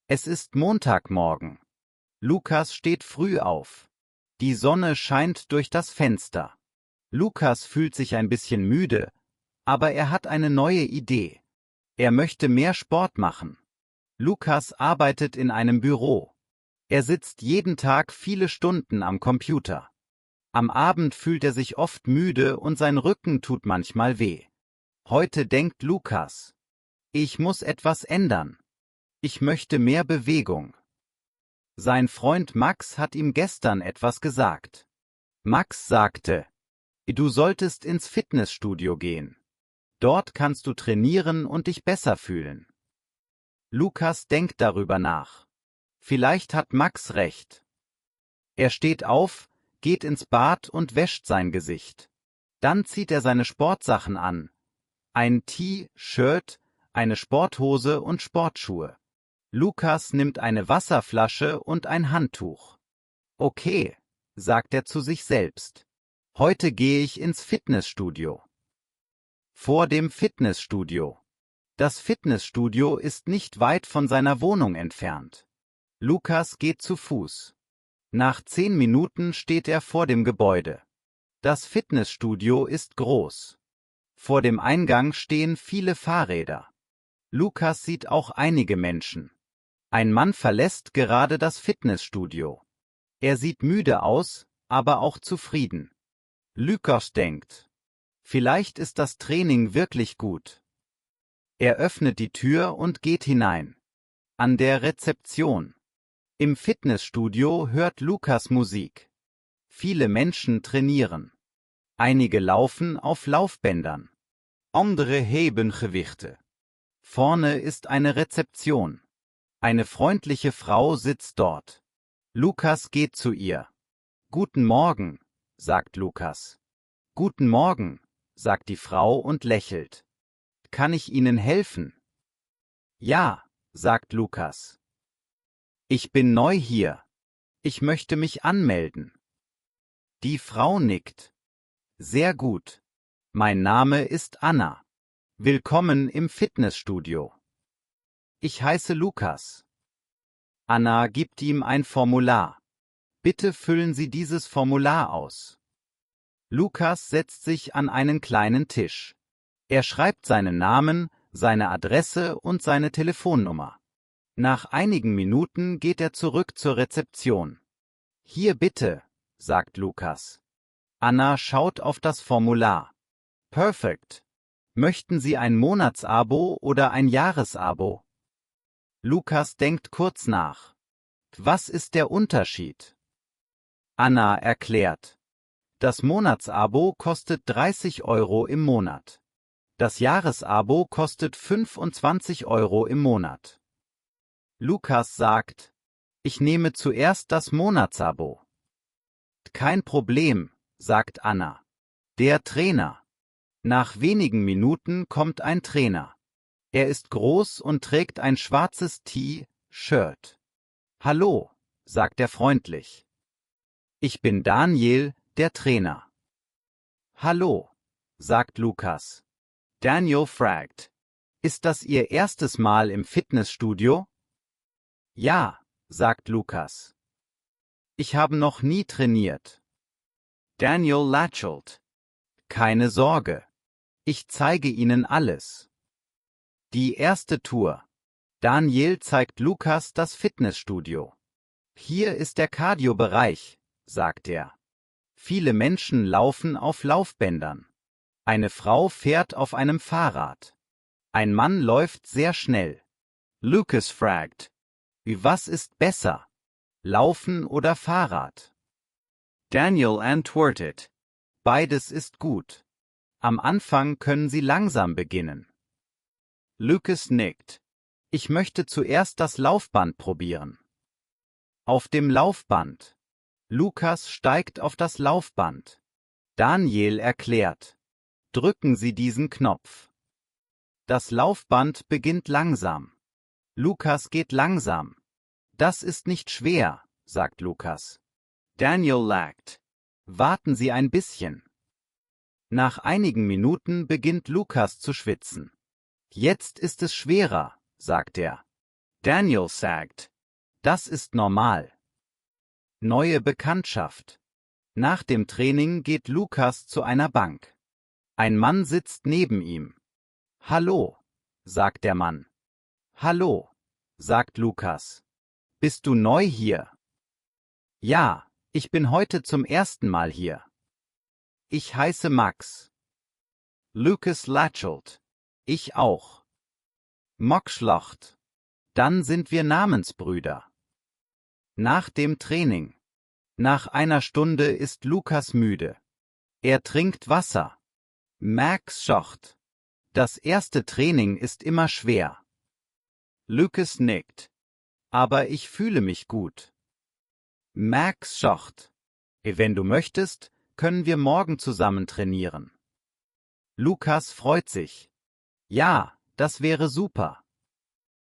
Es ist Montagmorgen. Lukas steht früh auf. Die Sonne scheint durch das Fenster. Lukas fühlt sich ein bisschen müde, aber er hat eine neue Idee. Er möchte mehr Sport machen. Lukas arbeitet in einem Büro. Er sitzt jeden Tag viele Stunden am Computer. Am Abend fühlt er sich oft müde und sein Rücken tut manchmal weh. Heute denkt Lukas: Ich muss etwas ändern. Ich möchte mehr Bewegung. Sein Freund Max hat ihm gestern etwas gesagt. Max sagte: Du solltest ins Fitnessstudio gehen. Dort kannst du trainieren und dich besser fühlen. Lukas denkt darüber nach. Vielleicht hat Max recht. Er steht auf, geht ins Bad und wäscht sein Gesicht. Dann zieht er seine Sportsachen an. Ein T-Shirt, eine Sporthose und Sportschuhe. Lukas nimmt eine Wasserflasche und ein Handtuch. Okay, sagt er zu sich selbst. Heute gehe ich ins Fitnessstudio. Vor dem Fitnessstudio. Das Fitnessstudio ist nicht weit von seiner Wohnung entfernt. Lukas geht zu Fuß. Nach 10 Minuten steht er vor dem Gebäude. Das Fitnessstudio ist groß. Vor dem Eingang stehen viele Fahrräder. Lukas sieht auch einige Menschen. Ein Mann verlässt gerade das Fitnessstudio. Er sieht müde aus, aber auch zufrieden. Lukas denkt: Vielleicht ist das Training wirklich gut. Er öffnet die Tür und geht hinein. An der Rezeption. Im Fitnessstudio hört Lukas Musik. Viele Menschen trainieren. Einige laufen auf Laufbändern. Andere heben Gewichte. Vorne ist eine Rezeption. Eine freundliche Frau sitzt dort. Lukas geht zu ihr. Guten Morgen, sagt Lukas. Guten Morgen, sagt die Frau und lächelt. Kann ich Ihnen helfen? Ja, sagt Lukas. Ich bin neu hier. Ich möchte mich anmelden. Die Frau nickt. Sehr gut. Mein Name ist Anna. Willkommen im Fitnessstudio. Ich heiße Lukas. Anna gibt ihm ein Formular. Bitte füllen Sie dieses Formular aus. Lukas setzt sich an einen kleinen Tisch. Er schreibt seinen Namen, seine Adresse und seine Telefonnummer. Nach einigen Minuten geht er zurück zur Rezeption. Hier bitte, sagt Lukas. Anna schaut auf das Formular. Perfekt. Möchten Sie ein Monatsabo oder ein Jahresabo? Lukas denkt kurz nach. Was ist der Unterschied? Anna erklärt. Das Monatsabo kostet 30 € im Monat. Das Jahresabo kostet 25 € im Monat. Lukas sagt: Ich nehme zuerst das Monatsabo. Kein Problem, sagt Anna. Der Trainer. Nach wenigen Minuten kommt ein Trainer. Er ist groß und trägt ein schwarzes T-Shirt. Hallo, sagt er freundlich. Ich bin Daniel, der Trainer. Hallo, sagt Lukas. Daniel fragt: Ist das Ihr erstes Mal im Fitnessstudio? Ja, sagt Lukas. Ich habe noch nie trainiert. Daniel lächelt. Keine Sorge. Ich zeige Ihnen alles. Die erste Tour. Daniel zeigt Lukas das Fitnessstudio. Hier ist der Cardio-Bereich, sagt er. Viele Menschen laufen auf Laufbändern. Eine Frau fährt auf einem Fahrrad. Ein Mann läuft sehr schnell. Lukas fragt: Was ist besser? Laufen oder Fahrrad? Daniel antwortet: Beides ist gut. Am Anfang können Sie langsam beginnen. Lukas nickt. Ich möchte zuerst das Laufband probieren. Auf dem Laufband. Lukas steigt auf das Laufband. Daniel erklärt: Drücken Sie diesen Knopf. Das Laufband beginnt langsam. Lukas geht langsam. Das ist nicht schwer, sagt Lukas. Daniel lacht. Warten Sie ein bisschen. Nach einigen Minuten beginnt Lukas zu schwitzen. Jetzt ist es schwerer, sagt er. Daniel sagt, das ist normal. Neue Bekanntschaft. Nach dem Training geht Lukas zu einer Bank. Ein Mann sitzt neben ihm. Hallo, sagt der Mann. Hallo, sagt Lukas. Bist du neu hier? Ja, ich bin heute zum ersten Mal hier. Ich heiße Max. Lucas lächelt. Ich auch. Max lacht. Dann sind wir Namensbrüder. Nach dem Training. Nach einer Stunde ist Lukas müde. Er trinkt Wasser. Max schacht. Das erste Training ist immer schwer. Lucas nickt. Aber ich fühle mich gut. Max schacht. Wenn du möchtest, können wir morgen zusammen trainieren. Lukas freut sich. Ja, das wäre super.